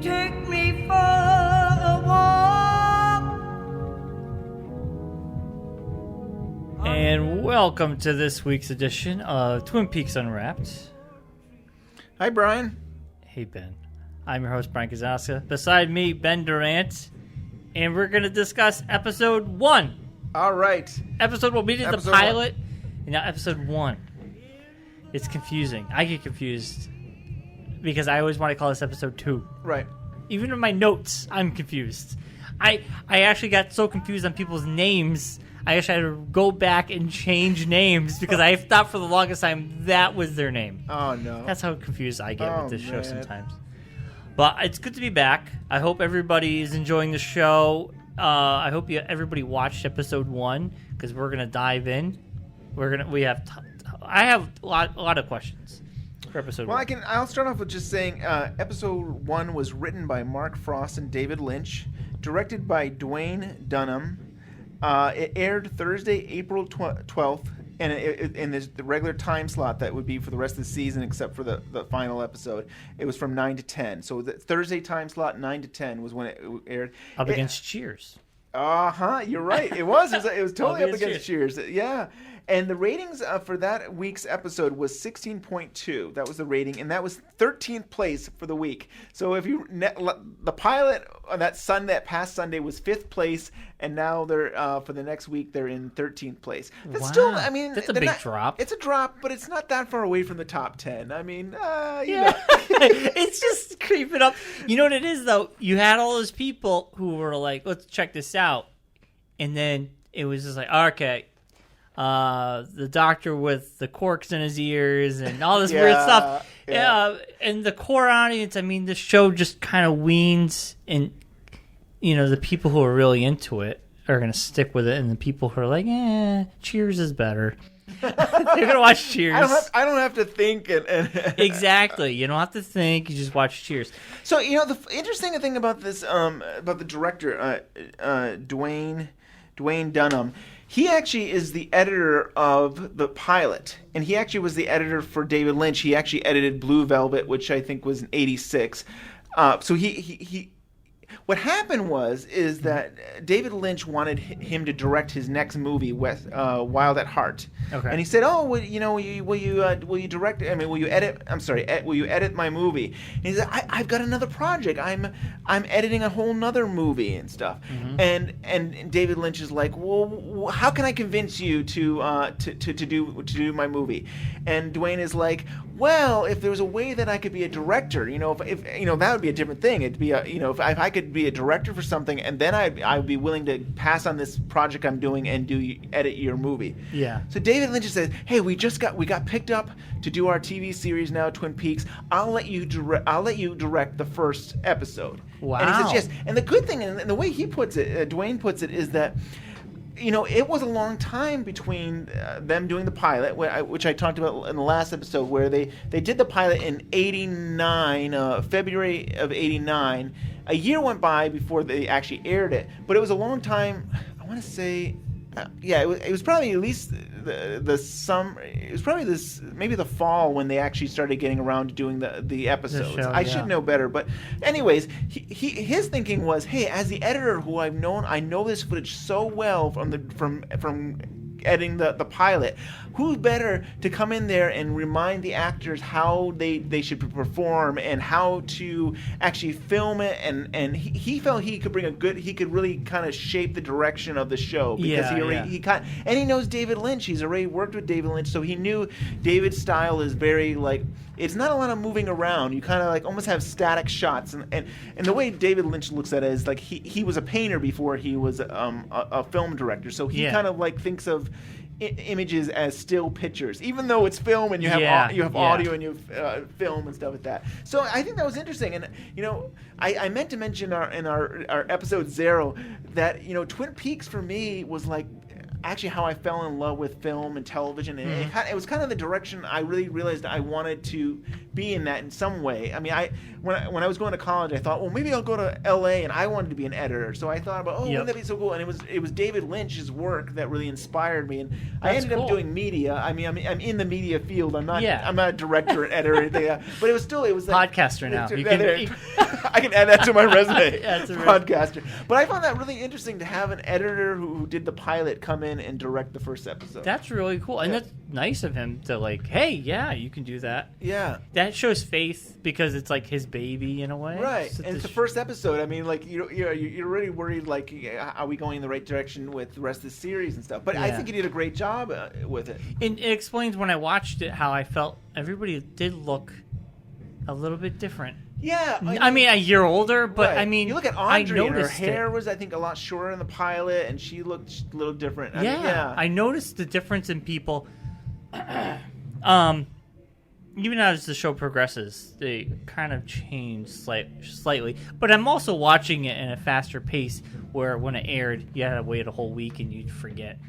take me for a walk. And welcome to this week's edition of Twin Peaks Unwrapped. Hi, Bryon. Hey, Ben. I'm your host, Bryon Kazowska. Beside me, Ben Durant. And we're going to discuss episode 1. All right. Episode 1. We did Episode the pilot, and now episode 1. It's confusing. I get confused because I always want to call this episode 2. Right. Even in my notes, I'm confused. I actually got so confused on people's names, I actually had to go back and change names because I thought for the longest time that was their name. Oh, no. That's how confused I get with this show man. sometimes. But it's good to be back. I hope everybody is enjoying the show. I hope everybody watched episode 1 because we're gonna dive in. I have a lot of questions for episode 1. I'll start off with just saying episode 1 was written by Mark Frost and David Lynch, directed by Duane Dunham. It aired Thursday, April 12th, and in the regular time slot that would be for the rest of the season except for the final episode. It was from 9 to 10. So the Thursday time slot, 9 to 10, was when it aired. Up against Cheers. You're right. It was totally up against Cheers. Yeah. And the ratings for that week's episode was 16.2. That was the rating, and that was 13th place for the week. So if the pilot on that past Sunday was 5th place, and now they're for the next week they're in 13th place. That's still, I mean, that's a big drop. It's a drop, but it's not that far away from the top 10. I mean, It's just creeping up. You know what it is though? You had all those people who were like, "Let's check this out," and then it was just like, "Okay." The doctor with the corks in his ears and all this weird stuff. Yeah. And the core audience, I mean, the show just kind of weans, and the people who are really into it are going to stick with it, and the people who are like, Cheers is better. They're going to watch Cheers. I don't have to think. Exactly. You don't have to think. You just watch Cheers. So, the interesting thing about this, about the director, Duane Dunham, he actually is the editor of the pilot, and he actually was the editor for David Lynch. He actually edited Blue Velvet, which I think was in '86. So he what happened is that David Lynch wanted him to direct his next movie, Wild at Heart. Okay. And he said, "Oh, will you direct? I mean, will you edit? I'm sorry, will you edit my movie?" And he said, "I've got another project. I'm editing a whole nother movie and stuff." Mm-hmm. And David Lynch is like, "Well, how can I convince you to do my movie?" And Duane is like, "Well, if there was a way that I could be a director, if that would be a different thing. It'd be if I could be a director for something, and then I'd be willing to pass on this project I'm doing and edit your movie." Yeah. So David Lynch says, "Hey, we got picked up to do our TV series now, Twin Peaks. I'll let you direct the first episode." Wow. And he says yes. And the good thing, and the way he puts it, Duane puts it, is that it was a long time between them doing the pilot, which I talked about in the last episode, where they did the pilot in '89, February of '89. A year went by before they actually aired it, but it was a long time. I want to say, it was probably at least the summer. It was probably maybe the fall when they actually started getting around to doing the episodes. I should know better, but anyways, his thinking was, hey, as the editor who I know this footage so well from editing the pilot, who's better to come in there and remind the actors how they should perform and how to actually film it, and he felt he could really kind of shape the direction of the show because he knows David Lynch. He's already worked with David Lynch, so he knew David's style is very it's not a lot of moving around. You kind of almost have static shots, and the way David Lynch looks at it is he was a painter before he was a film director, so he kind of thinks of images as still pictures, even though it's film and you have audio and you have film and stuff like that. So I think that was interesting, and I meant to mention in our episode 0 that Twin Peaks for me was actually how I fell in love with film and television. And it was kind of the direction I really realized I wanted to be in that in some way. I mean, when I was going to college, I thought, well, maybe I'll go to L.A. and I wanted to be an editor. So I thought about, wouldn't that be so cool? And it was David Lynch's work that really inspired me. And I ended up doing media. I mean, I'm in the media field. I'm not a director, editor, or anything. But it was like, podcaster now. I can add that to my resume. That's podcaster. But I found that really interesting to have an editor who did the pilot come in and direct the first episode. That's really cool, and that's nice of him to like, hey, yeah, you can do that. Yeah, that shows faith because it's like his baby in a way, right? So and it's the first episode. I mean, like you're already worried, like, are we going in the right direction with the rest of the series and stuff? But I think he did a great job with it. And it explains when I watched it how I felt. Everybody did look a little bit different. Yeah, I mean a year older, but I mean, you look at Audrey, and her hair was, I think, a lot shorter in the pilot, and she looked a little different. I noticed the difference in people. Even as the show progresses, they kind of change slightly. But I'm also watching it in a faster pace, where when it aired, you had to wait a whole week and you'd forget.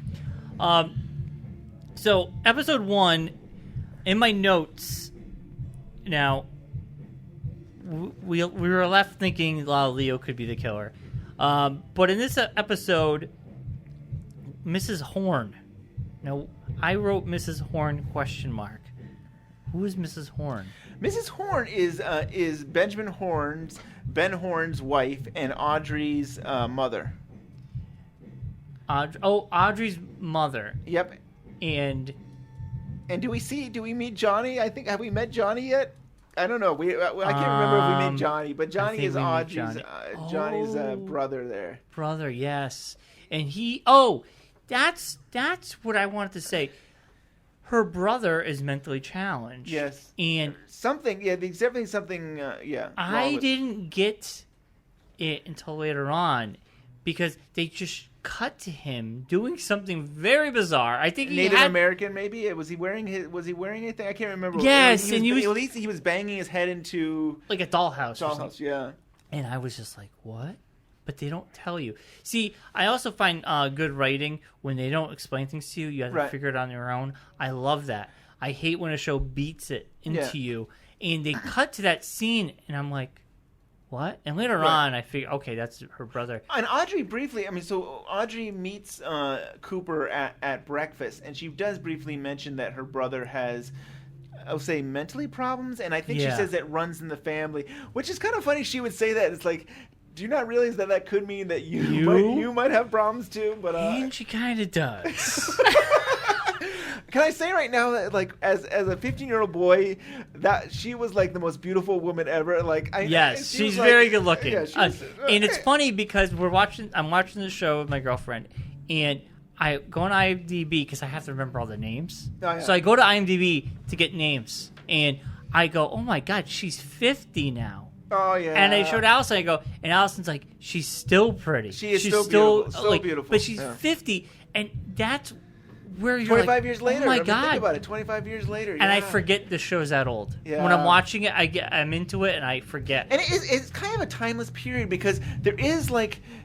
So episode 1, in my notes, now. We were left thinking Leo could be the killer. But in this episode, Mrs. Horn. Now, I wrote Mrs. Horn ? Who is Mrs. Horn? Mrs. Horn is Ben Horn's wife and Audrey's mother. Audrey's mother. Yep. And do we meet Johnny? Have we met Johnny yet? I don't know. I can't remember if we met Johnny, but Johnny is Audrey's Johnny's brother there. Brother, yes. And he. Oh, that's what I wanted to say. Her brother is mentally challenged. Yes. And something. Yeah, there's definitely something. I didn't get it until later on because they just cut to him doing something very bizarre. I think Native American, maybe. Was he wearing anything? I can't remember. Yes, he was banging his head into like a dollhouse. Dollhouse, yeah. And I was just like, what? But they don't tell you. See, I also find good writing when they don't explain things to you. You have to figure it on your own. I love that. I hate when a show beats it into you, and they cut to that scene, and I'm like, what? And later on, I figure, okay, that's her brother. And Audrey briefly, so Audrey meets Cooper at breakfast, and she does briefly mention that her brother has, I'll say, mentally problems, and I think she says that runs in the family, which is kind of funny. She would say that. It's like, do you not realize that could mean that you might have problems too? But and she kind of does. Can I say right now that, like, as a 15-year-old boy, that she was like the most beautiful woman ever. Like, she's very good looking. Yeah, and it's funny because I'm watching the show with my girlfriend, and I go on IMDb because I have to remember all the names. Oh, yeah. So I go to IMDb to get names, and I go, oh my God, she's 50 now. Oh yeah. And I showed Allison. I go, and Allison's like, she's still pretty. She's still beautiful. So beautiful. But she's 50, and that's where you're 25 years later. Oh my God. Think about it. 25 years later. And I forget the show's that old. Yeah. When I'm watching it, I'm into it, and I forget. And it's kind of a timeless period because there is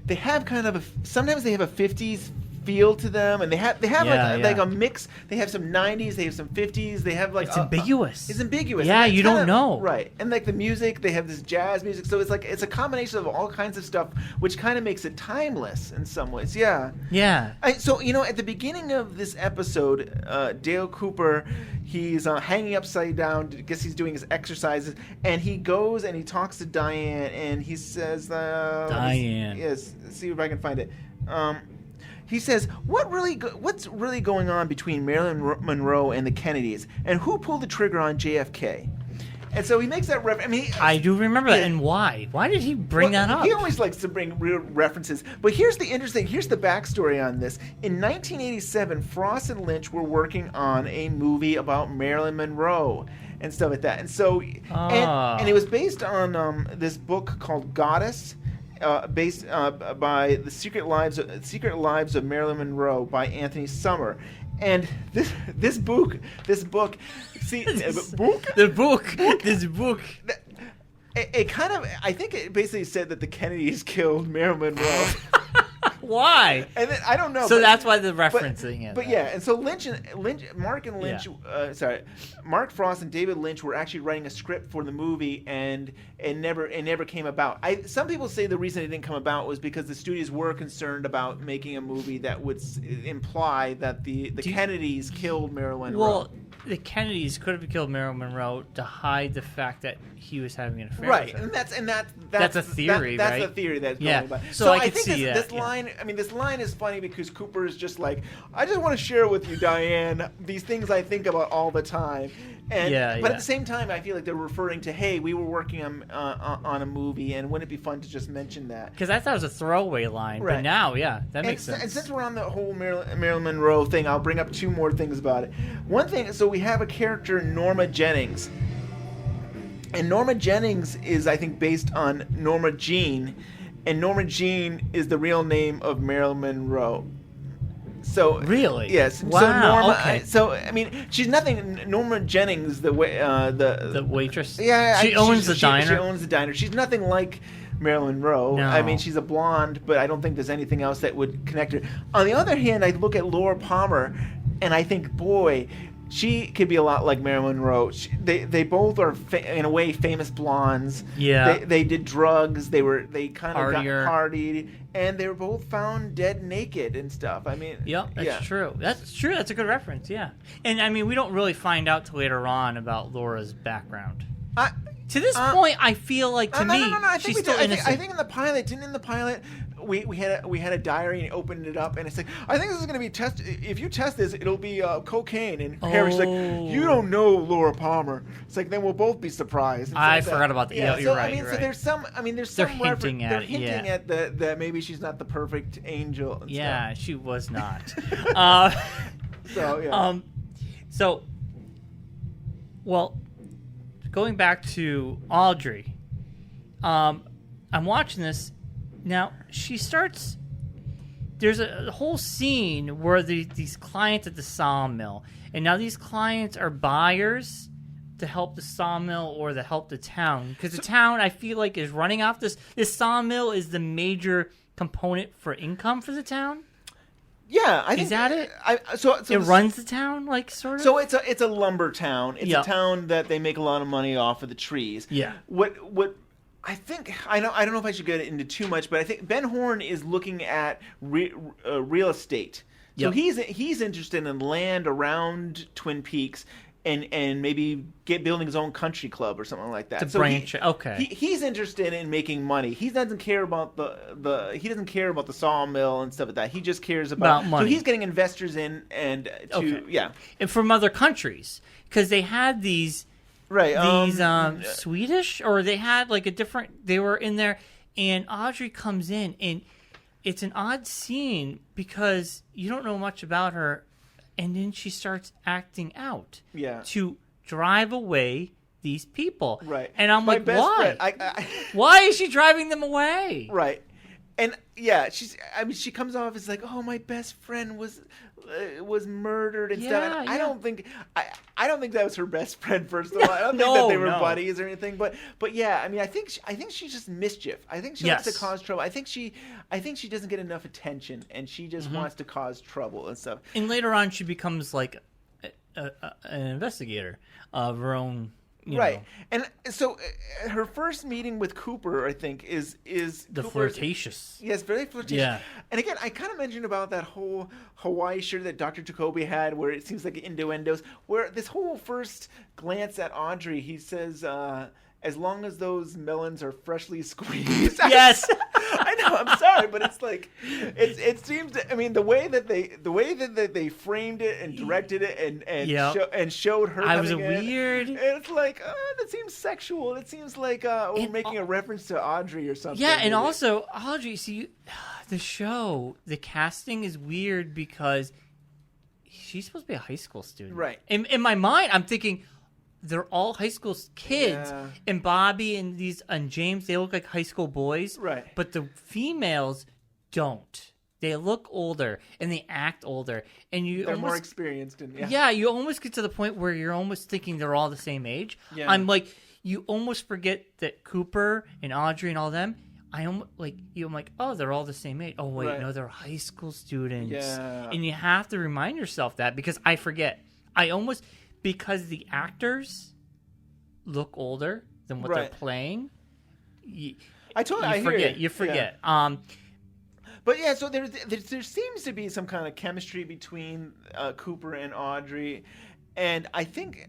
they have kind of sometimes they have a 50s feel to them, and they have like a mix. They have some 90s, they have some 50s, they have like it's ambiguous. It's ambiguous. Yeah, you don't know. Right. And like the music, they have this jazz music, so it's a combination of all kinds of stuff, which kind of makes it timeless in some ways. Yeah. Yeah. So at the beginning of this episode, Dale Cooper, he's hanging upside down. I guess he's doing his exercises, and he goes and he talks to Diane, and he says, Diane. Yes. See if I can find it. He says, what's really going on between Marilyn Monroe and the Kennedys, and who pulled the trigger on JFK? And so he makes that reference. I mean, I do remember that. And why? Why did he bring that up? He always likes to bring real references. But here's the backstory on this. In 1987, Frost and Lynch were working on a movie about Marilyn Monroe and stuff like that. And so, and it was based on this book called Goddess. Based by the Secret Lives of Marilyn Monroe by Anthony Summer, and this book. See, this book. It kind of, I think it basically said that the Kennedys killed Marilyn Monroe. Why? And then, I don't know. So that's why the referencing it. But yeah, and so Mark Frost and David Lynch were actually writing a script for the movie, and it never came about. Some people say the reason it didn't come about was because the studios were concerned about making a movie that would imply that the Kennedys killed Marilyn Monroe. Well, the Kennedys could have killed Marilyn Monroe to hide the fact that he was having an affair. Right, with her. and that's a theory, that's right? the theory that's Yeah. going by. So I I could think see this that, line. I mean, this line is funny because Cooper is just like, I just want to share with you, Diane, these things I think about all the time. And but at the same time, I feel like they're referring to, hey, we were working on a movie, and wouldn't it be fun to just mention that? Because I thought it was a throwaway line, Right. but now, that makes sense. And since we're on the whole Marilyn Monroe thing, I'll bring up two more things about it. One thing, so we have a character, Norma Jennings. And Norma Jennings is, I think, based on Norma Jean. And Norma Jean is the real name of Marilyn Monroe. So Really? Yes. Wow, So Norma. okay. So I mean, she's nothing. Norma Jennings, the waitress? Yeah. She owns the diner? She owns the diner. She's nothing like Marilyn Monroe. No. I mean, she's a blonde, but I don't think there's anything else that would connect her. On the other hand, I look at Laura Palmer, and I think, boy, she could be a lot like Marilyn Monroe. They both are in a way famous blondes. Yeah. They did drugs. They kind of got Partier. partied, and they were both found dead naked and stuff. I mean, Yep, that's yeah. true. That's true. That's a good reference, yeah. And, I mean, we don't really find out till later on about Laura's background. To this point, I feel like, to me, I think she's we still did. innocent. I think in the pilot, we had a diary and he opened it up and it's like, I think this is going to be tested. If you test this, it'll be cocaine. And Harry's like, you don't know Laura Palmer. It's like, then we'll both be surprised. I forgot about that. Yeah, you're right. I mean, you're so right. there's some. I mean, there's They're some hinting at They're it, hinting yeah. at that maybe she's not the perfect angel. And Yeah, she was not. So yeah. Well, going back to Audrey, I'm watching this now. She starts. There's a whole scene where these clients at the sawmill, and now these clients are buyers to help the sawmill or to help the town, because the town, I feel like, is running off this. This sawmill is the major component for income for the town. Yeah, I think Is that it? So It runs the town, like, sort of. So it's a lumber town. It's Yeah. a town that they make a lot of money off of the trees. Yeah. What I think, I don't know if I should get into too much, but I think Ben Horn is looking at real estate. So Yep. he's interested in land around Twin Peaks and maybe building his own country club or something like that. To So branch it. Okay. He's interested in making money. He doesn't care about the sawmill and stuff like that. He just cares about money. So he's getting investors in and And from other countries, because they had these Swedish, or they had like a different. They were in there, and Audrey comes in, and it's an odd scene because you don't know much about her, and then she starts acting out to drive away these people. Right. And I'm like, why? Friend, Why is she driving them away? Right. And yeah, she comes off as like, oh, my best friend was murdered and stuff. And I don't think that was her best friend. First of all, I don't think that they were buddies or anything. But yeah, I mean, I think she's just mischief. I think she likes to cause trouble. I think she doesn't get enough attention, and she just wants to cause trouble and stuff. And later on, she becomes like an investigator of her own. You know. And so her first meeting with Cooper, I think, is the Cooper's, flirtatious. Yes, very flirtatious. Yeah. And again, I kind of mentioned about that whole Hawaii shirt that Dr. Jacobi had, where it seems like innuendos. Where this whole first glance at Audrey, he says, "As long as those melons are freshly squeezed." Yes. I know. I'm sorry, but it's like it seems. I mean, the way that they framed it and directed it and showed her. I was coming in, weird. and it's like, that seems sexual. It seems like we're making a reference to Audrey or something. Yeah, and also Audrey. See, the show, the casting is weird because she's supposed to be a high school student, right? In my mind, I'm thinking they're all high school kids, and Bobby and James, they look like high school boys, right? But the females don't. They look older and they act older, and they're more experienced. And you almost get to the point where you're almost thinking they're all the same age. Yeah. I'm like, you almost forget that Cooper and Audrey and all them. I'm like, oh, they're all the same age. Oh wait, Right. no, they're high school students. Yeah. And you have to remind yourself that because I forget. Because the actors look older than what they're Right. playing. I forget. hear You forget. Yeah. But yeah, so there seems to be some kind of chemistry between Cooper and Audrey, and I think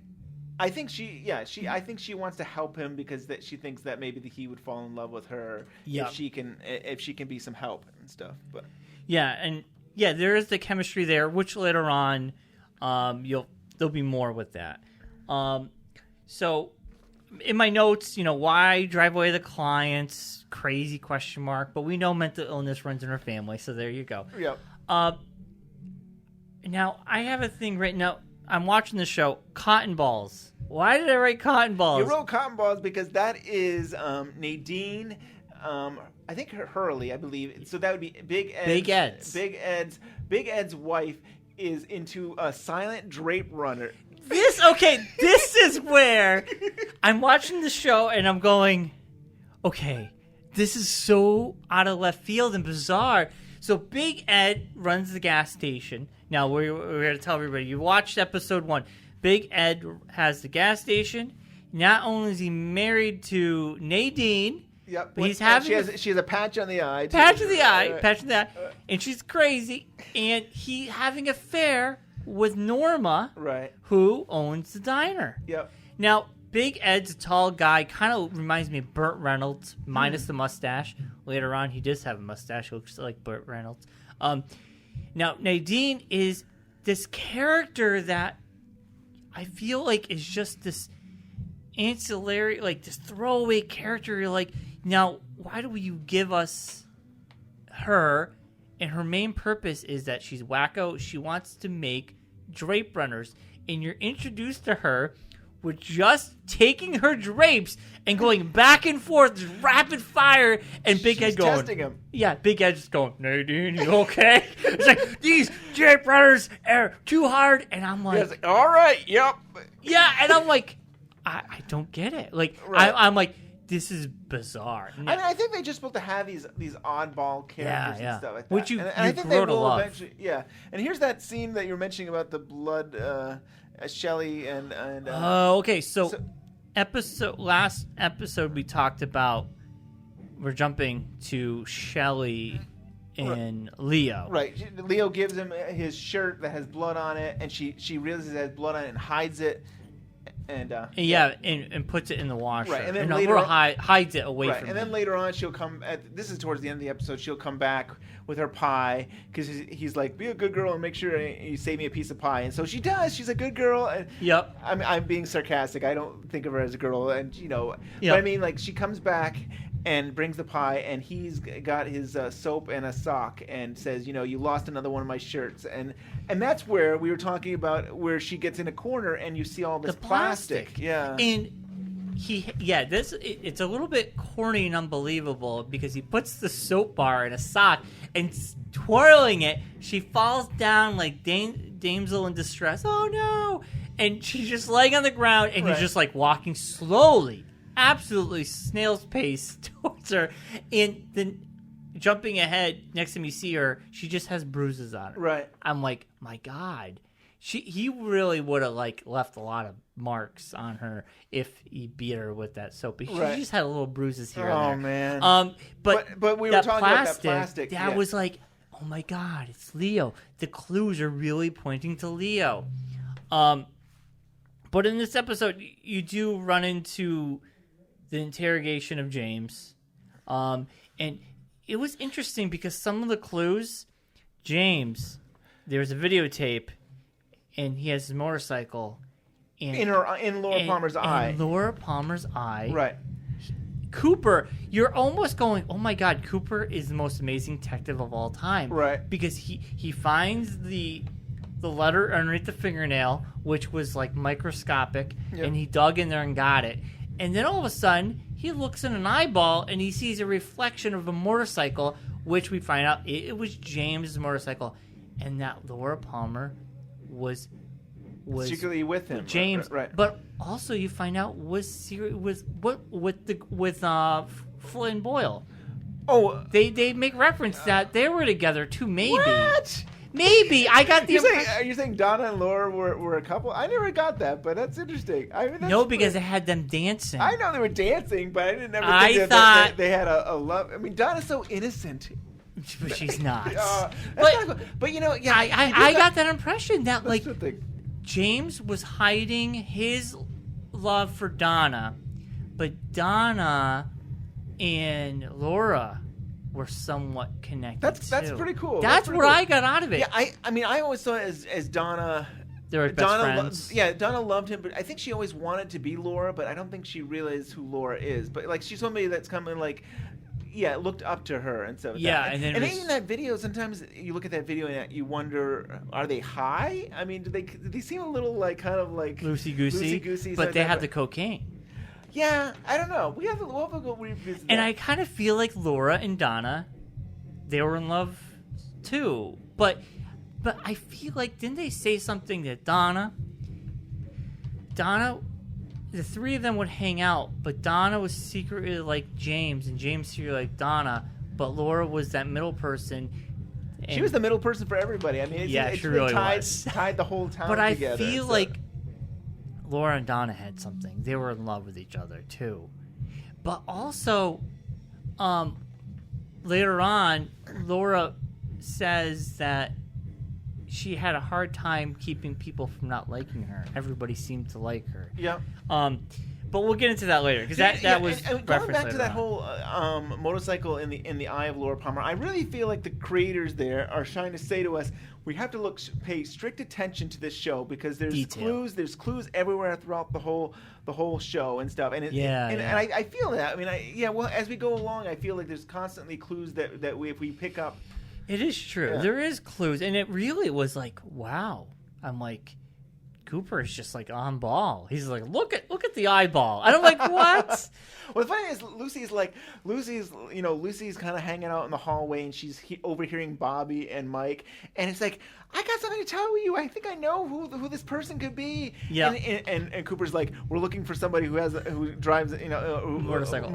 she wants to help him because that she thinks that maybe he would fall in love with her Yeah. if she can be some help and stuff. But there is the chemistry there, which later on, there'll be more with that. So in my notes, why drive away the clients? Crazy question mark. But we know mental illness runs in her family, so there you go. Yep. Now I have a thing right now. I'm watching the show. Cotton balls. Why did I write cotton balls? You wrote cotton balls because that is Nadine. I think Hurley, I believe. So that would be Big Ed's. Big Ed's wife is into a silent drape runner. This is where I'm watching the show and I'm going, okay, this is so out of left field and bizarre. So Big Ed runs the gas station. Now we're going to tell everybody, you watched episode 1. Big Ed has the gas station. Not only is he married to Nadine, Yep. but he's having she has a patch on the eye. patch of the eye, and she's crazy, and he having an affair with Norma, Right. who owns the diner. Yep. Now, Big Ed's a tall guy, kind of reminds me of Burt Reynolds, minus the mustache. Later on, he does have a mustache, looks like Burt Reynolds. Now, Nadine is this character that I feel like is just this ancillary, like this throwaway character. You're like, now, why do you give us her? And her main purpose is that she's wacko. She wants to make drape runners. And you're introduced to her with just taking her drapes and going back and forth, just rapid fire, and Big Ed going. Testing him. Yeah, Big Ed just going, Nadine, you okay? It's like, these drape runners are too hard. And I'm like, all right, yep. yeah, and I'm like, I don't get it. Like, Right. I'm like, this is bizarre. I mean, I think they just supposed to have these oddball characters Yeah. and stuff like that. Which you I think they grow to will love. eventually. Yeah, and here's that scene that you were mentioning about the blood, Shelley and. Okay. So, last episode we talked about. We're jumping to Shelley and Leo. Right, Leo gives him his shirt that has blood on it, and she realizes it has blood on it and hides it. And and puts it in the washer. Right, and then no, later on- hides it away right, from and him. then later on she'll come. This is towards the end of the episode. She'll come back with her pie because he's like, "Be a good girl and make sure you save me a piece of pie." And so she does. She's a good girl. And Yep. I'm being sarcastic. I don't think of her as a girl, and Yep. But I mean, like she comes back and brings the pie, and he's got his soap and a sock, and says, "You lost another one of my shirts," and that's where we were talking about where she gets in a corner and you see all this The plastic. Yeah. And it's a little bit corny and unbelievable because he puts the soap bar in a sock and twirling it, she falls down like damsel in distress. Oh no! And she's just laying on the ground, and he's just like walking slowly, absolutely snail's pace towards her. And then jumping ahead, next time you see her, she just has bruises on her. Right. I'm like, my God. He really would have left a lot of marks on her if he beat her with that soap. She just had little bruises here and there. Oh man. But we were talking about that plastic. That was like, oh my God, it's Leo. The clues are really pointing to Leo. But in this episode, you do run into the interrogation of James, and it was interesting because some of the clues, James, there's a videotape. And he has his motorcycle. And, in Laura Palmer's eye. In Laura Palmer's eye. Right. Cooper, you're almost going, oh my God, Cooper is the most amazing detective of all time. Right. Because he finds the letter underneath the fingernail, which was like microscopic, and he dug in there and got it. And then all of a sudden, he looks in an eyeball and he sees a reflection of a motorcycle, which we find out it was James' motorcycle. And that Laura Palmer was secretly with him, James, right? But also you find out was Flynn Boyle. Oh, They make reference that they were together too. Maybe. what? Maybe I got the impression. Are you saying Donna and Laura were a couple? I never got that, but that's interesting. I mean, that's No, because it had them dancing. I know they were dancing, but I didn't ever I think thought- that they had a love. I mean, Donna's so innocent. But she's not. That's But- kinda cool. But you know, yeah, I got that impression that like the thing. James was hiding his love for Donna, but Donna and Laura were somewhat connected. That's too. pretty cool. That's pretty what cool. I got out of it. Yeah, I mean, I always saw it as Donna. They were best Donna, friends. Donna loved him, but I think she always wanted to be Laura, but I don't think she realized who Laura is. But like, she's somebody that's kind of like, looked up to her and stuff. Yeah, like that. and then and it was- even that video, sometimes you look at that video and you wonder, are they high? I mean, do they seem a little like kind of like Loosey goosey, loosey-goosey, but they something had like the that. cocaine. Yeah, I don't know. We'll have to go revisit And that. I kind of feel like Laura and Donna, they were in love too. But I feel like, didn't they say something that Donna, the three of them would hang out, but Donna was secretly like James, and James secretly like Donna, but Laura was that middle person. She was the middle person for everybody. I mean, it's she really really tied, was. tied the whole town But I together. feel so- like Laura and Donna had something. They were in love with each other too. But also, later on, Laura says that she had a hard time keeping people from not liking her. Everybody seemed to like her. Yeah. But we'll get into that later because that was and going referenced back to later that on. whole motorcycle in the eye of Laura Palmer. I really feel like the creators there are trying to say to us, we have to pay strict attention to this show because there's Detail. clues everywhere throughout the whole show and stuff. And Yeah. I feel that. I mean, well, as we go along, I feel like there's constantly clues that if we pick up. It is true. Yeah. There is clues, and it really was like, wow. I'm like, Cooper is just like on ball. He's like, look at the eyeball, and I'm like, what? Well, the funny is, Lucy's kind of hanging out in the hallway, and she's overhearing Bobby and Mike, and it's like, I got something to tell you. I think I know who this person could be. Yeah. And Cooper's like, we're looking for somebody who drives motorcycle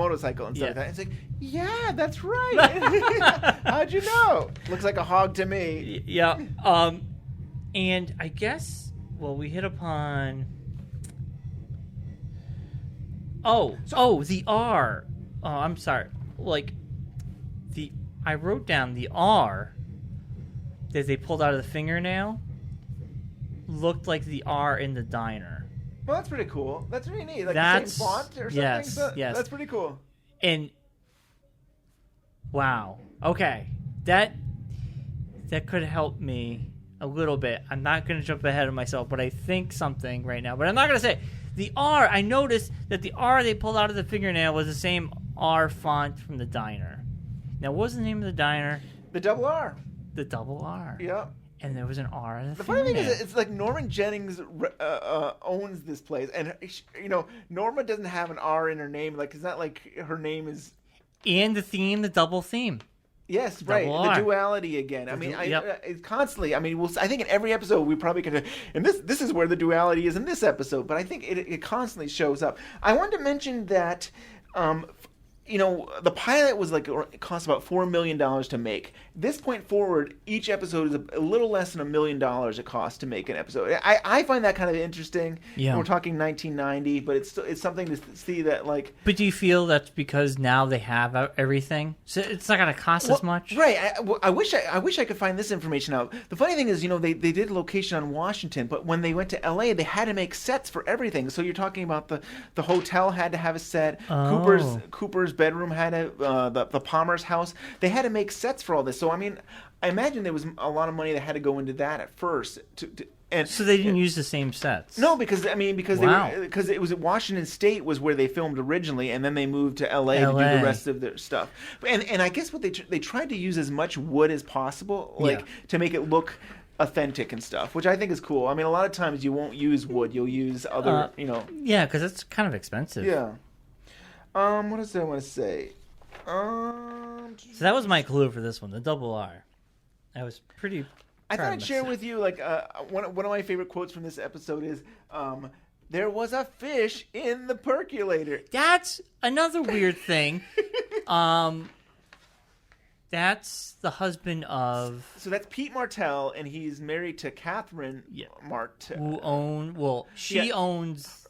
and stuff like that. It's like, yeah, that's right. How'd you know? Looks like a hog to me. Yeah. And I guess, well, we hit upon. The R. Oh, I'm sorry. Like, I wrote down the R that they pulled out of the fingernail looked like the R in the diner. Well, that's pretty cool. That's really neat. Like the same font or something. Yes, So yes. That's pretty cool. And wow. Okay. That could help me a little bit. I'm not going to jump ahead of myself, but I think something right now. But I'm not going to say. The R, I noticed that the R they pulled out of the fingernail was the same R font from the diner. Now, what was the name of the diner? The double R. The double R. Yeah. And there was an R in the The funny thing fingernail. is, it's like Norma Jennings owns this place, and Norma doesn't have an R in her name. Like, it's not like her name is. And the theme, the double theme. Yes, right. Double The R. duality again. I mean, Yep. it's constantly. I mean, I think in every episode we probably could. And this is where the duality is in this episode. But I think it constantly shows up. I wanted to mention that. The pilot was it cost about $4 million to make. This point forward, each episode is a little less than $1 million it costs to make an episode. I find that kind of interesting. Yeah. We're talking 1990, but it's something to see that like. But do you feel that's because now they have everything? So it's not going to cost as much? Right. I wish I could find this information out. The funny thing is, they did location on Washington, but when they went to LA, they had to make sets for everything. So you're talking about the hotel had to have a set. Oh. Cooper's bedroom had the Palmer's house. They had to make sets for all this. So I mean, I imagine there was a lot of money that had to go into that at first. And So they didn't use the same sets? no, because Wow. it was at Washington State was where they filmed originally, and then they moved to LA to do LA. the rest of their stuff. And I guess what they tried to use as much wood as possible, to make it look authentic and stuff, which I think is cool. I mean, a lot of times you won't use wood; you'll use other, Yeah, because it's kind of expensive. Yeah. What else do I want to say? So that was my clue for this one, the double R. I was pretty. I proud thought of I'd share myself. with you one of my favorite quotes from this episode is, "There was a fish in the percolator." That's another weird thing. That's the husband of... So that's Pete Martell, and he's married to Catherine Martell. Who she owns...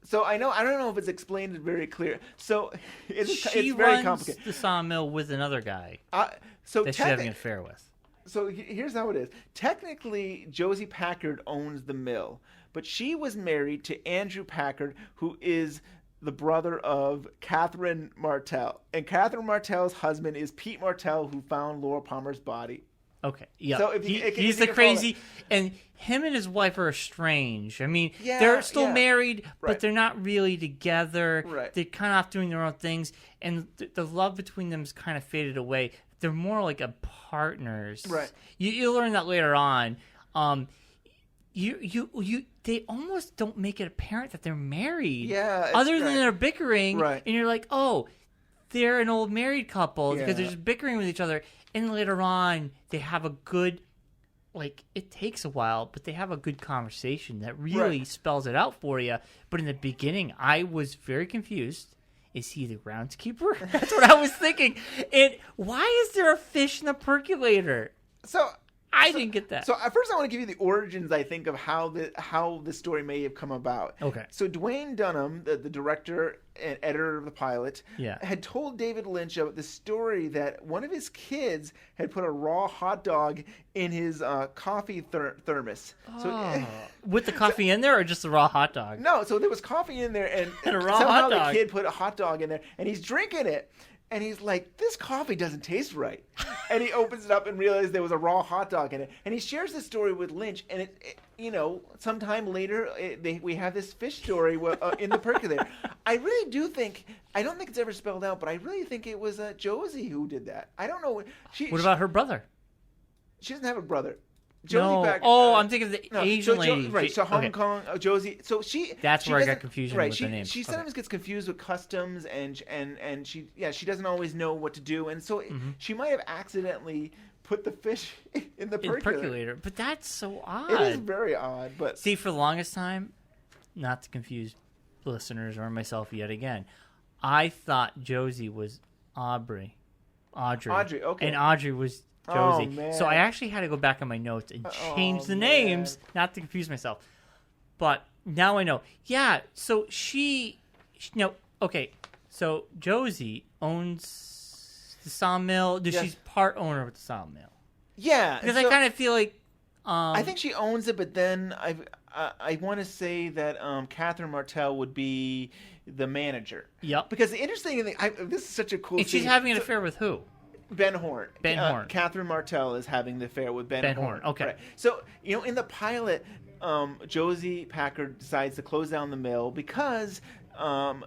So I don't know if it's explained very clear. So it's very complicated. The sawmill with another guy that she's having an affair with. So here's how it is. Technically, Josie Packard owns the mill, but she was married to Andrew Packard, who is the brother of Catherine Martell. And Catherine Martell's husband is Pete Martell, who found Laura Palmer's body. Okay, yeah. So he's the crazy... And him and his wife are estranged. I mean, they're still married, but they're not really together. Right. They're kind of off doing their own things. And the love between them is kind of faded away. They're more like partners. Right. You'll learn that later on. They almost don't make it apparent that they're married. Yeah. Other than they're bickering. Right. And you're like, oh, they're an old married couple because they're just bickering with each other. And later on, they have a good, it takes a while, but they have a good conversation that really spells it out for you. But in the beginning, I was very confused. Is he the groundskeeper? That's what I was thinking. And why is there a fish in the percolator? So I didn't get that. So first I want to give you the origins, I think, of how the story may have come about. Okay. So Dwayne Dunham, the director and editor of the pilot, Yeah. had told David Lynch about the story that one of his kids had put a raw hot dog in his coffee thermos. So, with the coffee in there or just the raw hot dog? no, so there was coffee in there, and And a raw somehow hot dog. the kid put a hot dog in there, and he's drinking it. And he's like, this coffee doesn't taste right. And he opens it up and realizes there was a raw hot dog in it. And he shares this story with Lynch. And, it sometime later, we have this fish story in the percolator. I really do think, I don't think it's ever spelled out, but I really think it was Josie who did that. I don't know. What about her brother? She doesn't have a brother. No. Back, I'm thinking of the Asian lady. Right, so Hong Kong, Josie. So That's where I got doesn't- confusion right, with the name. She sometimes gets confused with customs, and she doesn't always know what to do, and so she might have accidentally put the fish in the percolator. But that's so odd. It is very odd, but See, for the longest time, not to confuse listeners or myself yet again, I thought Josie was Audrey, okay. and Audrey was Oh, Josie. man. So I actually had to go back on my notes and change the names, not to confuse myself. But now I know. Yeah, so so Josie owns the sawmill. She's part owner of the sawmill. yeah, Because so I kind of feel like... I think she owns it, but then I want to say that Catherine Martell would be the manager. Yep. Because the interesting thing, this is such a cool. And she's scene. having an affair with who? Ben Horn. Ben Horn. Catherine Martell is having the affair with Ben Horn. Okay. Right. So, in the pilot, Josie Packard decides to close down the mill because, don't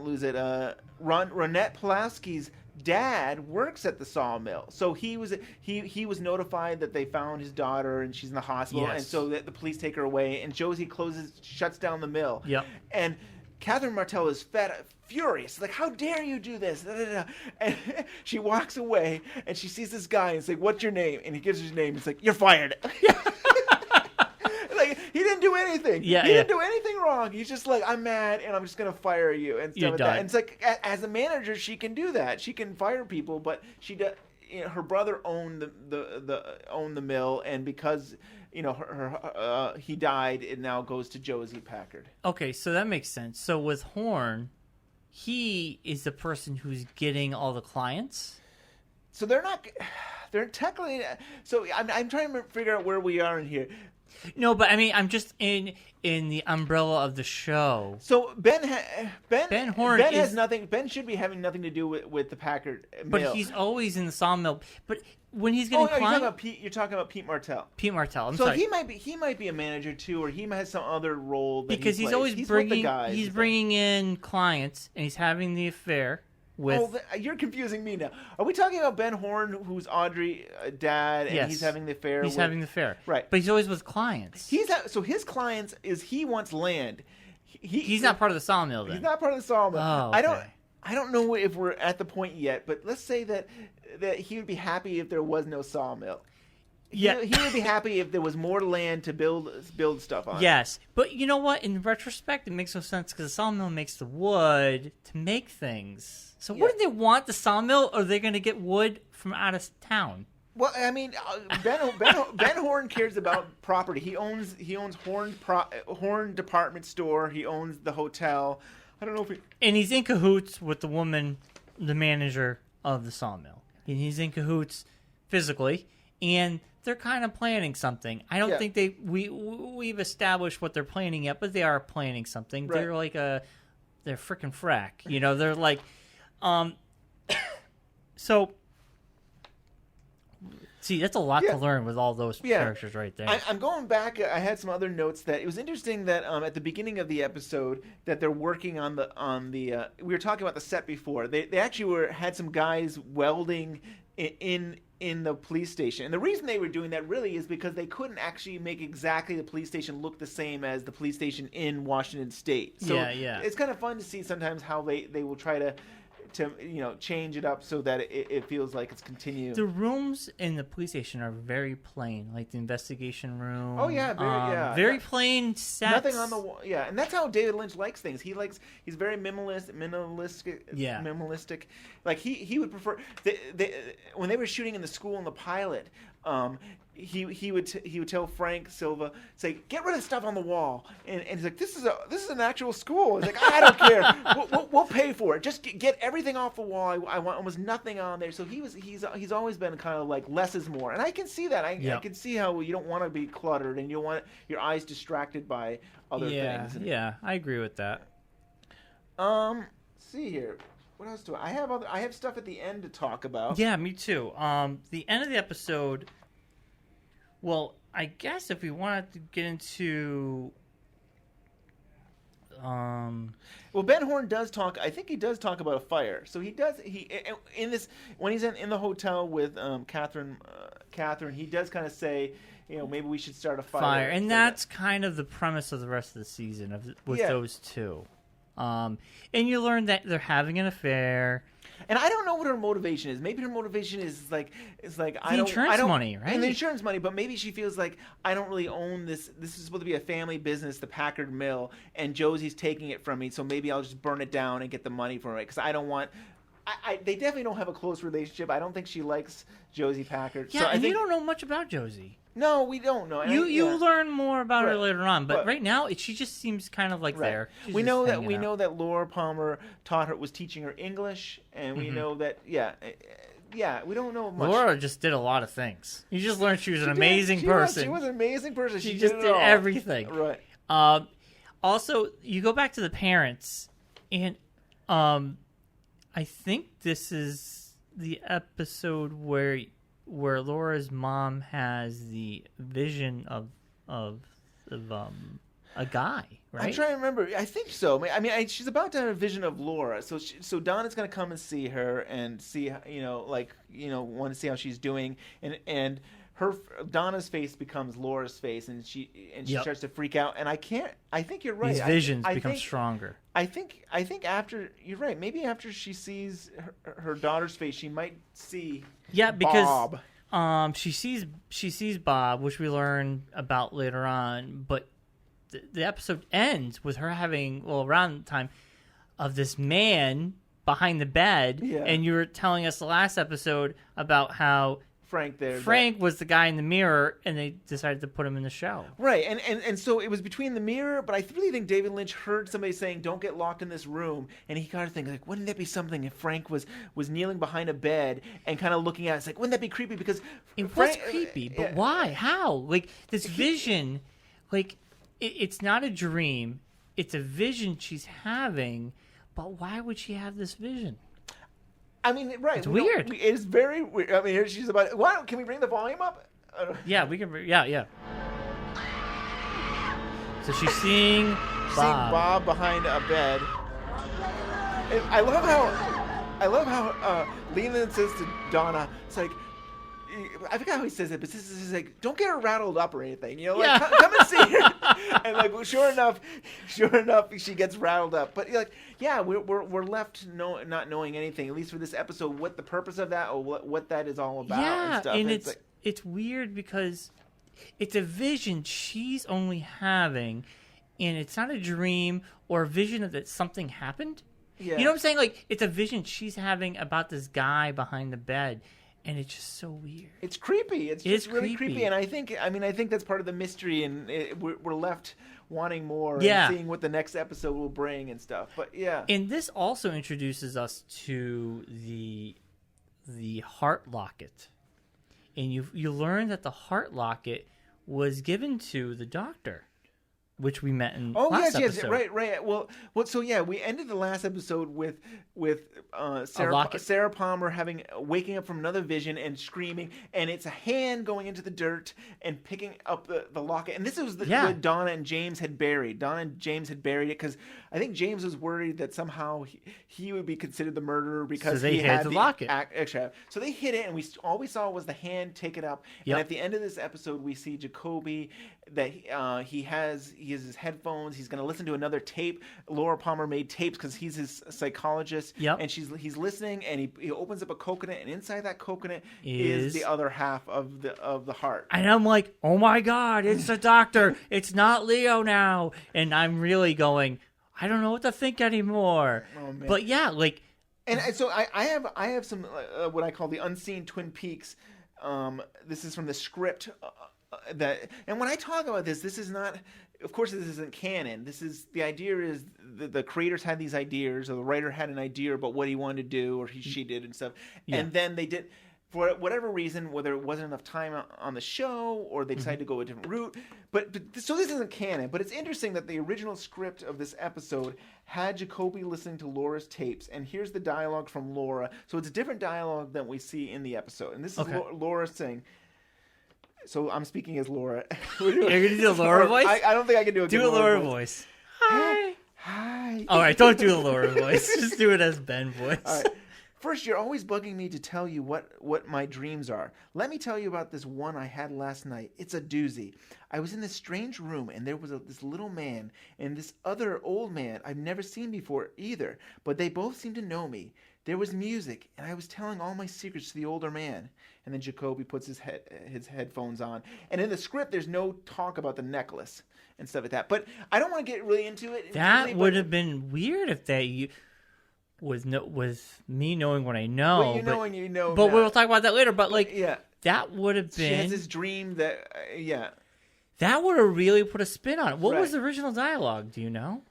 lose it, Ronette Pulaski's dad works at the sawmill. So he was notified that they found his daughter and she's in the hospital. Yes. And so that the police take her away, and Josie shuts down the mill. Yep. And Catherine Martell is furious. Like, how dare you do this? Da, da, da. And she walks away, and she sees this guy, and it's like, what's your name? And he gives her his name. It's like, you're fired. Like, he didn't do anything. Yeah, he didn't do anything wrong. He's just like, I'm mad, and I'm just going to fire you. And stuff like that. And it's like, as a manager, she can do that. She can fire people, but she does. Her brother owned the mill, and because he died, it now goes to Josie Packard. Okay, so that makes sense. So with Horn, he is the person who's getting all the clients. So they're technically. So I'm trying to figure out where we are in here. No, but I mean, I'm just in the umbrella of the show. So Ben Horn has nothing. Ben should be having nothing to do with the Packard mill. But he's always in the sawmill. But when he's getting clients, you're talking about Pete Martell. Pete Martell. I'm so sorry. he might be a manager too, or he might have some other role. That Because he he's plays. always bringing he's bringing in clients, and he's having the affair with. You're confusing me now. Are we talking about Ben Horn, who's Audrey's dad, and he's having the affair? He's having the affair, right? But he's always with clients. So his clients he wants land. He's not part of the sawmill. Then he's not part of the sawmill. Oh, okay. I don't know if we're at the point yet, but let's say that he would be happy if there was no sawmill. he would be happy if there was more land to build stuff on. Yes, but you know what? In retrospect, it makes no sense because the sawmill makes the wood to make things. So wouldn't they want the sawmill, or are they going to get wood from out of town? Well, I mean, Ben Horn cares about property. He owns Horn department store. He owns the hotel. I don't know if and he's in cahoots with the woman, the manager of the sawmill. And he's in cahoots physically, and they're kind of planning something. I don't think we've established what they're planning yet, but they are planning something. Right. They're like they're freaking frack. You know, they're like, so. See, that's a lot to learn with all those characters right there. I'm going back. I had some other notes that it was interesting that at the beginning of the episode that they're working on the. We were talking about the set before. They actually had some guys welding in the police station, and the reason they were doing that really is because they couldn't actually make exactly the police station look the same as the police station in Washington State. So it's kind of fun to see sometimes how they will try to change it up so that it feels like it's continued. The rooms in the police station are very plain, like the investigation room. Oh yeah, very plain sets. Nothing on the wall. Yeah, and that's how David Lynch likes things. He's very minimalistic. Yeah, minimalistic. Like he would prefer when they were shooting in the school in the pilot. He would tell Frank Silva, say, get rid of stuff on the wall, and he's like, this is an actual school. He's like, I don't care, we'll pay for it. Just get everything off the wall. I want almost nothing on there. So he's always been kind of like less is more, and I can see that. I can see how you don't want to be cluttered, and you don't want your eyes distracted by other things. Yeah, I agree with that. See here. What else do I have? I have stuff at the end to talk about. Yeah, me too. The end of the episode. Well, I guess if we wanted to get into, well, Ben Horn does talk. I think he does talk about a fire. So he does. In this when he's in the hotel with Catherine. He does kind of say, maybe we should start a fire. And that's kind of the premise of the rest of the season with those two. And you learn that they're having an affair. And I don't know what her motivation is. Maybe her motivation is like insurance money, right? And the insurance money, but maybe she feels like I don't really own this. This is supposed to be a family business, the Packard Mill, and Josie's taking it from me. So maybe I'll just burn it down and get the money from it because I don't want. They definitely don't have a close relationship. I don't think she likes Josie Packard. Yeah, so you don't know much about Josie. No, we don't know. You learn more about her later on, but right now she just seems kind of like there. She's we know that Laura Palmer was teaching her English, and we know that we don't know much. Laura just did a lot of things. You just learned she was an amazing person. She was an amazing person. She just did everything. Right. Also, you go back to the parents, and I think this is the episode where Laura's mom has the vision of a guy, right? I'm trying to remember. I think so. I mean, she's about to have a vision of Laura. So Donna's going to come and see her and see, want to see how she's doing. And Donna's face becomes Laura's face, and she starts to freak out. And I think you're right. These visions become stronger. I think after you're right. Maybe after she sees her daughter's face, she might see. Yeah, because Bob. she sees Bob, which we learn about later on. But the episode ends with her having around the time of this man behind the bed, and you were telling us the last episode about how Frank was the guy in the mirror, and they decided to put him in the show. Right, and so it was between the mirror, but I really think David Lynch heard somebody saying, "Don't get locked in this room," and he kind of thinks, like, wouldn't that be something if Frank was kneeling behind a bed and kind of looking at it? It's like, wouldn't that be creepy? Because it was creepy, but why? How? Like, this vision, like, it's not a dream. It's a vision she's having, but why would she have this vision? I mean, right. It's weird. It's very weird. I mean, here she's about. Can we bring the volume up? Yeah, we can. Yeah. So she's seeing Bob behind a bed. And I love how Leland says to Donna, it's like, I forgot how he says it, but this is like, don't get her rattled up or anything, come and see her. And like, sure enough, she gets rattled up. But like, we're left not knowing anything, at least for this episode, what the purpose of that or what that is all about. Yeah, and stuff. and it's it's weird because it's a vision she's only having, and it's not a dream or a vision of that something happened. Yeah. You know what I'm saying? Like, it's a vision she's having about this guy behind the bed, and it's just so weird. It's creepy. It's It is just really creepy. creepy. And I think that's part of the mystery, and we're left wanting more Yeah. and seeing what the next episode will bring and stuff. But yeah. And this also introduces us to the heart locket. And you learn that the heart locket was given to the doctor, which we met in last episode. Right. Well, so yeah, we ended the last episode with locket. Sarah Palmer waking up from another vision and screaming, and it's a hand going into the dirt and picking up the locket. And this was what Donna and James had buried. Donna and James had buried it because I think James was worried that somehow he would be considered the murderer because they he hid had the locket. So they hid it, and all we saw was the hand take it up. Yep. And at the end of this episode, we see Jacobi that he has his headphones. He's going to listen to another tape. Laura Palmer made tapes because he's his psychologist. Yep. And he's listening, and he opens up a coconut, and inside that coconut is the other half of the heart. And I'm like, oh my God, it's the doctor. It's not Leo now. And I'm really going, I don't know what to think anymore. Oh, man. But yeah, like, And so I have some what I call the unseen Twin Peaks. This is from the script. And when I talk about this is not, of course, this isn't canon. The idea is the creators had these ideas, or the writer had an idea about what he wanted to do, or she did and stuff. Yeah. And then they did, for whatever reason, whether it wasn't enough time on the show, or they decided to go a different route. So this isn't canon, but it's interesting that the original script of this episode had Jacobi listening to Laura's tapes, and here's the dialogue from Laura. So it's a different dialogue than we see in the episode. And this is Laura saying... So I'm speaking as Laura. You're going to do the Laura voice? I don't think I can do a good Laura voice. Hi. Hi. All right, don't do the Laura voice. Just do it as Ben voice. All right. First, you're always bugging me to tell you what my dreams are. Let me tell you about this one I had last night. It's a doozy. I was in this strange room, and there was this little man and this other old man I've never seen before either, but they both seemed to know me. There was music, and I was telling all my secrets to the older man. And then Jacobi puts his headphones on. And in the script, there's no talk about the necklace and stuff like that. But I don't want to get really into it. That would have been weird if they... with me knowing what I know. Well, you know. But we'll talk about that later. But, like, yeah. That would have been... She has this dream that, That would have really put a spin on it. What was the original dialogue? Do you know?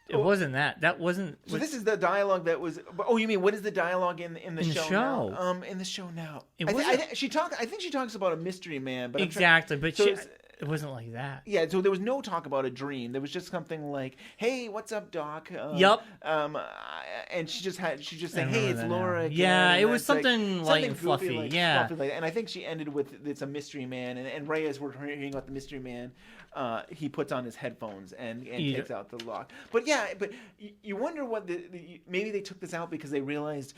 It wasn't that. That wasn't... So this is the dialogue that was... Oh, you mean, what is the dialogue in the show now? In the show now. I think she talks about a mystery man. But exactly, it wasn't like that. Yeah, so there was no talk about a dream. There was just something like, "Hey, what's up, Doc?" Yep. And she just saying, "Hey, it's Laura." Again. Yeah, it was something light and fluffy. And I think she ended with it's a mystery man. And Ray, as we're hearing about the mystery man, he puts on his headphones and takes out the lock. But you wonder what maybe they took this out because they realized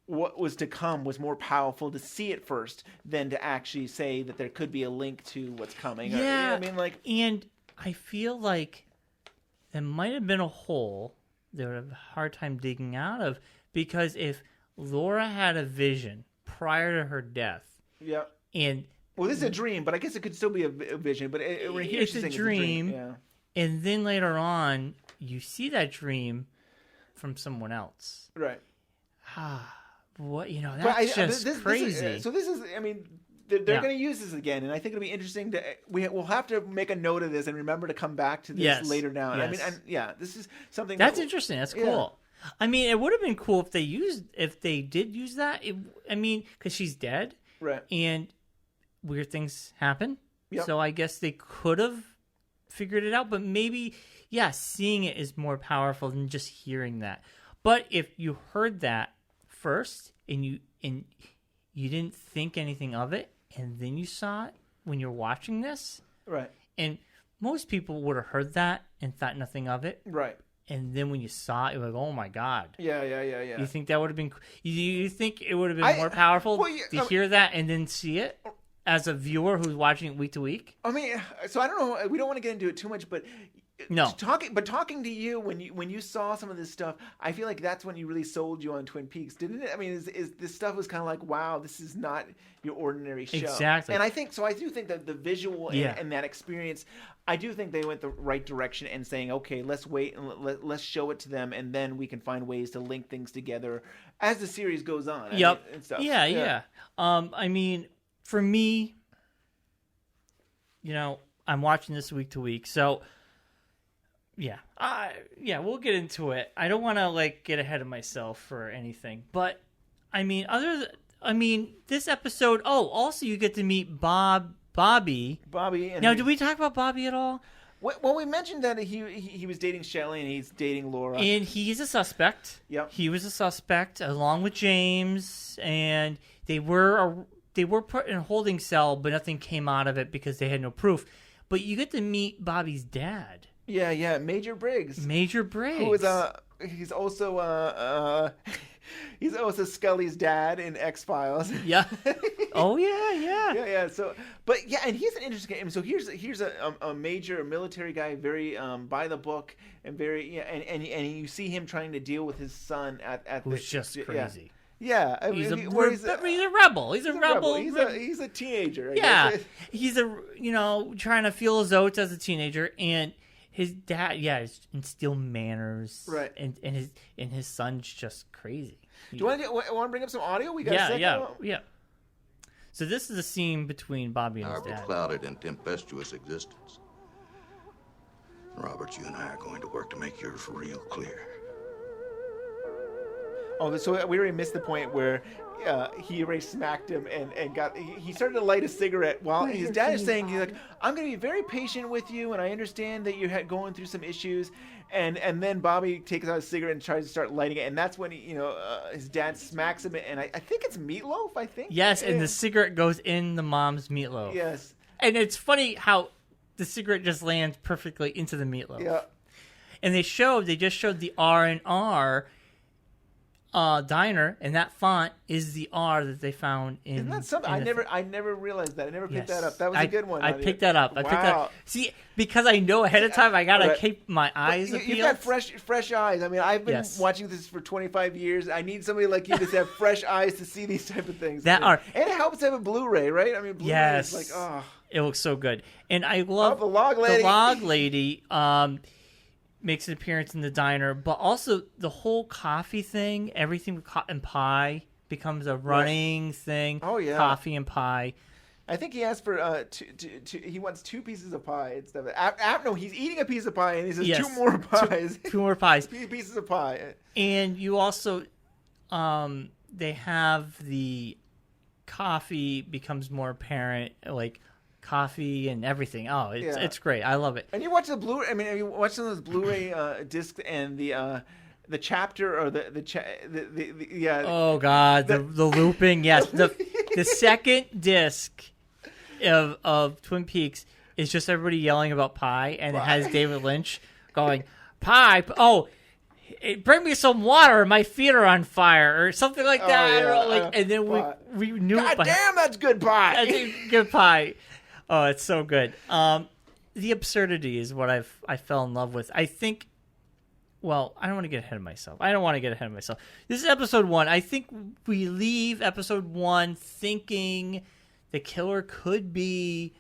what was to come was more powerful to see it first than to actually say that there could be a link to what's coming. Yeah, you know what I mean, like, and I feel like there might have been a hole they would have a hard time digging out of, because if Laura had a vision prior to her death, and this is a dream, but I guess it could still be a vision. But it's a dream, and then later on you see that dream from someone else, right? What, that's just crazy. They're going to use this again, and I think it'll be interesting to we'll have to make a note of this and remember to come back to this later down. Yes. This is something that's interesting. That's cool. I mean, it would have been cool if they did use that. Because she's dead, right? And weird things happen. Yep. So I guess they could have figured it out, but maybe seeing it is more powerful than just hearing that. But if you heard that first and you didn't think anything of it, and then you saw it when you're watching this, right? And most people would have heard that and thought nothing of it, right? And then when you saw it, you're like, "Oh my God!" Yeah. You think that would have been? You think it would have been more powerful to hear that and then see it as a viewer who's watching it week to week? I mean, so I don't know. We don't want to get into it too much, but No. Talking to you when you saw some of this stuff, I feel like that's when you really sold you on Twin Peaks, didn't it? I mean, is this stuff was kind of like, wow, this is not your ordinary show. Exactly. And I do think that the visual and that experience, I do think they went the right direction and saying, okay, let's wait and let's show it to them, and then we can find ways to link things together as the series goes on. Yep. And stuff. Yeah. I mean, for me, I'm watching this week to week, so. Yeah, we'll get into it. I don't want to get ahead of myself or anything, but I mean, this episode. Oh, also you get to meet Bobby. And now, did we talk about Bobby at all? Well, we mentioned that he was dating Shelley and he's dating Laura, and he's a suspect. Yep, he was a suspect along with James, and they were put in a holding cell, but nothing came out of it because they had no proof. But you get to meet Bobby's dad. Yeah, Major Briggs. Who is he's also Scully's dad in X-Files. Yeah. Oh yeah. Yeah. So, and he's an interesting game. So here's a major military guy, very by the book and very and you see him trying to deal with his son who's just crazy. Yeah, I mean, he's a rebel. He's a rebel. He's a teenager. I guess. He's trying to feel his oats as a teenager, and his dad, instill manners, right? And his son's just crazy. Do you want to bring up some audio? We got yeah. So this is a scene between Bobby and his Our dad. clouded and tempestuous existence. Robert, you and I are going to work to make yours real clear. Oh, so we already missed the point where he already smacked him and he started to light a cigarette while his dad is saying, he's like, I'm going to be very patient with you, and I understand that you're going through some issues. And then Bobby takes out a cigarette and tries to start lighting it, and that's when his dad smacks him, and I think it's meatloaf. I think and the cigarette goes in the mom's meatloaf. Yes, and it's funny how the cigarette just lands perfectly into the meatloaf. Yeah, and they just showed the R&R diner, and that font is the R that they found in. Isn't that something? I never realized that. I never picked that up. That was a good one. I picked that up. Wow. See, because I know ahead of time, I gotta keep my eyes peeled. You've got fresh eyes. I mean, I've been watching this for 25 years. I need somebody like you to have fresh eyes to see these type of things. And it helps to have a Blu-ray, right? I mean, Blu-ray is like, it looks so good, and I love the log lady. The log lady. Makes an appearance in the diner, but also the whole coffee thing, everything with cotton pie becomes a running thing. Oh yeah, coffee and pie. I think he asked for he wants 2 pieces of pie instead of no. He's eating a piece of pie and he says 2 more pies. 2 more pies. 2 pieces of pie. And you also, they have the coffee becomes more apparent, like coffee and everything. Oh, it's great. I love it. And you watch the Blu-ray. I mean, have you watched some of those Blu-ray discs and the chapter or Oh God, the looping. Yes, the second disc of Twin Peaks is just everybody yelling about pie, and it has David Lynch going pie. Oh, bring me some water. My feet are on fire, or something like that. Yeah, and then we knew. God damn, that's good pie. I think good pie. Oh, it's so good. The absurdity is what I fell in love with. I think. Well, I don't want to get ahead of myself. This is episode 1. I think we leave episode 1 thinking the killer could be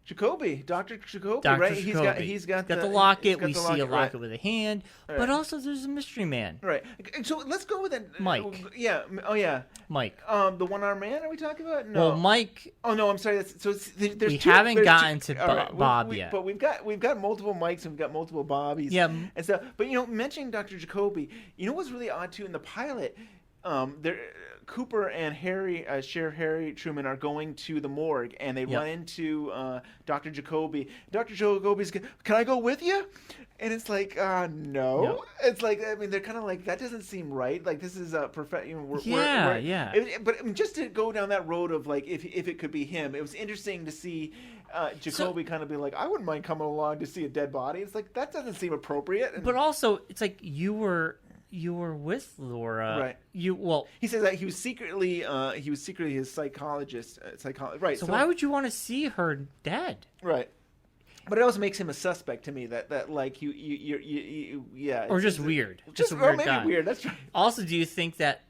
Jacobi, Dr. Jacobi, Dr. right? Jacobi. He's got the locket. We see a locket right. with a hand, but also there's a mystery man. Right. So let's go with it. Mike. Yeah. Oh yeah. Mike. The one-armed man. Are we talking about? No. Well, Mike. Oh no, I'm sorry. We haven't gotten to Bob yet. But we've got multiple Mikes and we've got multiple Bobbies. Yeah. And stuff. But mentioning Dr. Jacobi, what's really odd too in the pilot. Cooper and Sheriff Harry Truman are going to the morgue, and they run into Dr. Jacobi. Dr. Jacobi's, can I go with you? And it's like, no. Yep. It's like, I mean, they're kind of like, that doesn't seem right. Like, this is a professional. But just to go down that road of, like, if it could be him, it was interesting to see Jacobi kind of be like, I wouldn't mind coming along to see a dead body. It's like, that doesn't seem appropriate. But also, it's like you were with Laura, right? He says that he was secretly his psychologist, right? So why would you want to see her dead, right? But it also makes him a suspect to me. That like you yeah. Or just weird. Just a or weird maybe guy. weird. That's right. Also, do you think that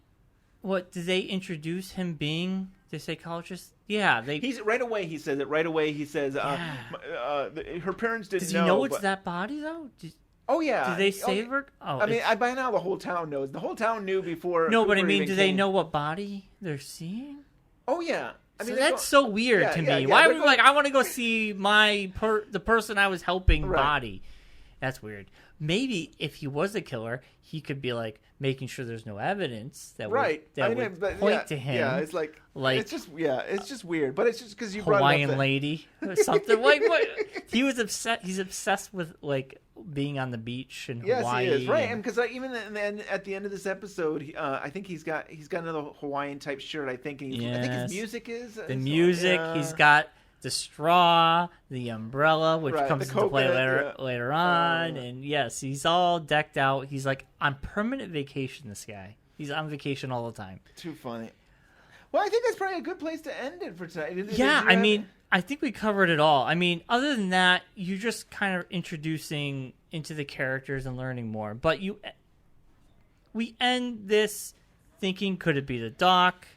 did they introduce him being the psychologist? Yeah, He's right away. He says it right away. He says, her parents didn't Does know. he know it's but- that body though? Oh yeah. Did they save her? Oh, I mean, by now the whole town knows. The whole town knew before. no, but I Cooper mean, even do they came. know what body they're seeing? Oh yeah. I mean, So that's so weird to me. Why they're are we like, I want to go see the person I was helping Right. body? That's weird. Maybe if he was a killer, he could be like making sure there's no evidence that right. would point to him. Yeah, it's like it's just weird. But it's just because you brought it up Hawaiian that- lady or something. Like what? He was upset. He's obsessed with like being on the beach in Yes, Hawaii. he is right, and because even at the end of this episode, I think he's got another Hawaiian type shirt. I think, and I think Yes. his music is The music. He's got the straw, the umbrella, which Right, comes the into play coconut, later on, and yes, he's all decked out. He's like on permanent vacation. This guy. He's on vacation all the time. Too funny. Well, I think that's probably a good place to end it for tonight. Yeah, I mean, I think we covered it all. I mean, other than that, you're just kind of introducing into the characters and learning more. But we end this thinking, could it be the doc?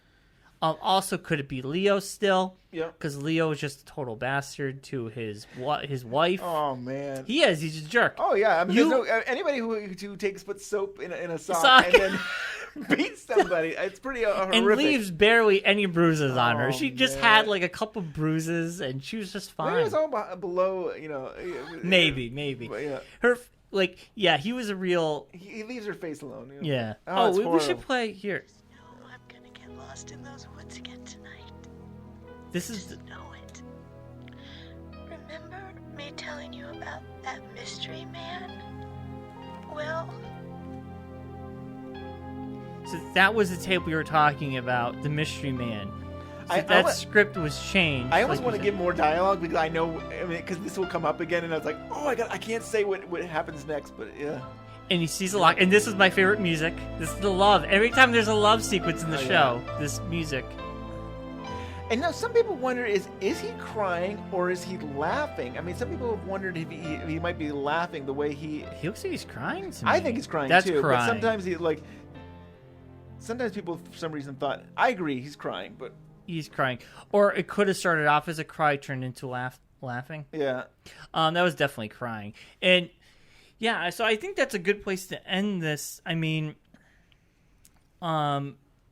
Also, could it be Leo still? Yeah. Because Leo is just a total bastard to his wife. Oh man. He is. He's a jerk. Oh yeah. I mean, You- there's anybody who puts soap in a sock, Sock. and then beats somebody. It's pretty horrific. And leaves barely any bruises on her. Oh, She just man. had like a couple bruises, and she was just fine. Maybe it was all below, Maybe. But, yeah. Her, he was a real. He leaves her face alone. Yeah. Oh, it's we should horrible. play here. No, I'm gonna get lost in those woods again tonight. This is. Just know it. Remember me telling you about that mystery man? Well, So that was the tape we were talking about, the Mystery Man. So I that wa- script was changed. I almost like want you to said. give more dialogue because I know, because this will come up again, and I was like, oh, I can't say what happens next, but yeah. And he sees a lot. And this is my favorite music. This is the love. Every time there's a love sequence in the Oh, yeah. show, this music. And now some people wonder, is he crying or is he laughing? I mean, some people have wondered if he might be laughing the way he. He looks like he's crying to me. I think he's crying That's too. crying. But sometimes sometimes people for some reason thought, I agree, he's crying, but He's crying. Or it could have started off as a cry, turned into laughing. yeah. That was definitely crying. And yeah, so I think that's a good place to end this. I mean,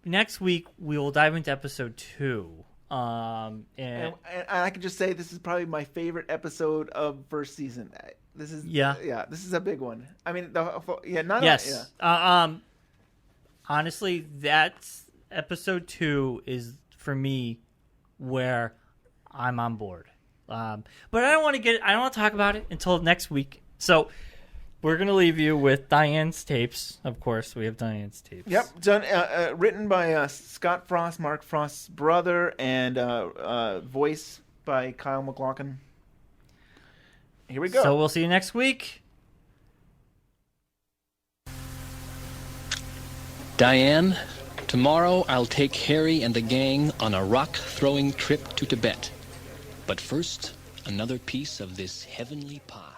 next week we will dive into episode 2. And And I can just say this is probably my favorite episode of first season. This is this is a big one. I mean, yes. Honestly, that's episode 2 is for me where I'm on board. But I don't want to talk about it until next week. So we're going to leave you with Diane's tapes. Of course, we have Diane's tapes. Yep, done. Written by Scott Frost, Mark Frost's brother, and voice by Kyle MacLachlan. Here we go. So we'll see you next week. Diane, tomorrow I'll take Harry and the gang on a rock-throwing trip to Tibet. But first, another piece of this heavenly pie.